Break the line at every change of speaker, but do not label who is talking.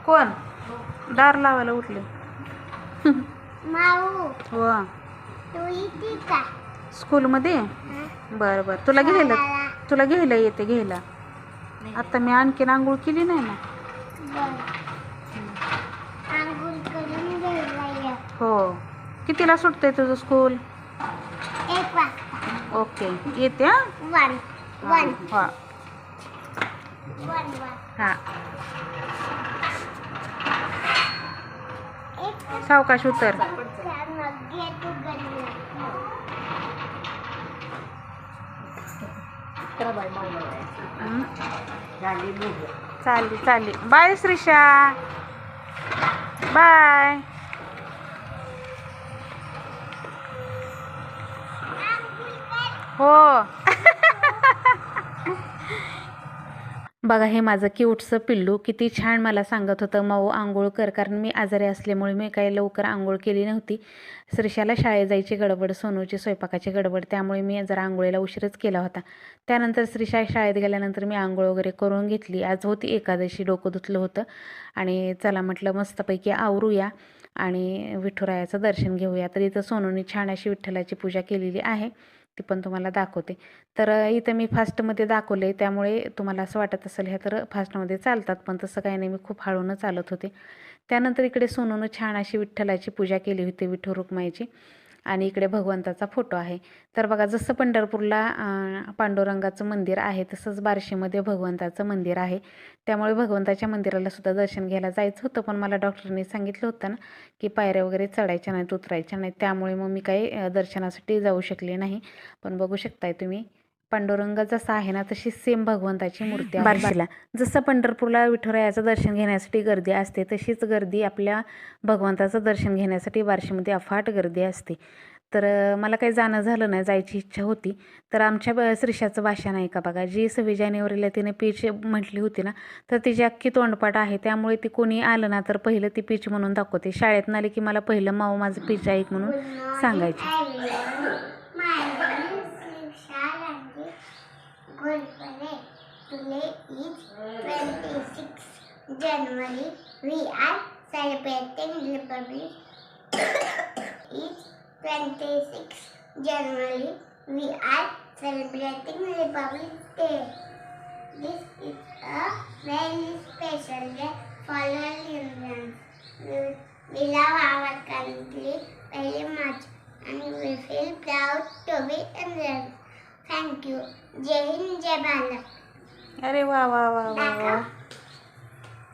कोण दार लावायला उठले?
माऊ
हो
तू इथे का?
स्कूलमध्ये. बरं बरं, तुला घ्यायला येते घ्यायला. आता मी आणखीन आंघोळ केली नाही ना.
आंघोळ करून घ्यायला ये.
हो. कितीला सुटतंय तुझं स्कूल?
1 वाजता.
ओके येते. हां
1 1
हां
1
हां. सावकाश उतर. चालली. Bye Shrisha, bye. हो. बघा हे माझं क्यूटचं पिल्लू किती छान मला सांगत होतं, माऊ आंघोळ कर. कारण मी आजारी असल्यामुळे मी काही लवकर आंघोळ केली नव्हती. श्रीषाला शाळेत जायची गडबड, सोनूची स्वयंपाकाची गडबड, त्यामुळे मी जरा आंघोळीला उशीरच केला होता. त्यानंतर श्रीषा शाळेत गेल्यानंतर मी आंघोळ वगैरे करून घेतली. आज होती एकादशी, डोकं धुतलं होतं आणि चला म्हटलं मस्तपैकी आवरूया आणि विठुरायाचं दर्शन घेऊया. तर इथं सोनूने छान अशी विठ्ठलाची पूजा केलेली आहे, ती पण तुम्हाला दाखवते. तर इथं मी फास्टमध्ये दाखवले, त्यामुळे तुम्हाला असं वाटत असेल ह्या तर फास्टमध्ये चालतात, पण तसं काही नाही, मी खूप हळूनं चालत होते. त्यानंतर इकडे सोनूनं छान अशी विठ्ठलाची पूजा केली होती, विठू रुक्माईची. आणि इकडे भगवंताचा फोटो आहे. तर बघा जसं पंढरपूरला पांडुरंगाचं मंदिर आहे तसंच बार्शीमध्ये भगवंताचं मंदिर आहे. त्यामुळे भगवंताच्या मंदिराला सुद्धा दर्शन घ्यायला जायचं होतं, पण मला डॉक्टरने सांगितलं होतं ना की पायऱ्या वगैरे चढायच्या नाहीत, उतरायच्या नाहीत, त्यामुळे मग मी काही दर्शनासाठी जाऊ शकले नाही. पण बघू शकताय तुम्ही पांडुरंग जसा आहे ना तशी सेम भगवंताची मूर्ती आहे बार्शीला. जसं पंढरपूरला विठुरायाचं दर्शन घेण्यासाठी गर्दी असते तशीच गर्दी आपल्या भगवंताचं दर्शन घेण्यासाठी बार्शीमध्ये अफाट गर्दी असते. तर मला काही जाणं झालं नाही, जायची इच्छा होती. तर आमच्या श्रीषाचं भाषण आहे का बघा, जी 26 जानेवारीला तिने पीच म्हटली होती ना, तर तिची अख्खी तोंडपाठ आहे. त्यामुळे ती कोणी आलं ना तर पहिलं ती पीच म्हणून दाखवते. शाळेत आली की मला पहिलं माऊ माझं पीच ऐक म्हणून सांगायची.
Today is 26 January. We are celebrating Republic. Is 26 January. We are celebrating Republic Day. This is a very special day for all Indians. We love our country very much and we feel proud to be Indians. Thank you. जय हिंद, जय भारत.
अरे वा वा वा वा वा.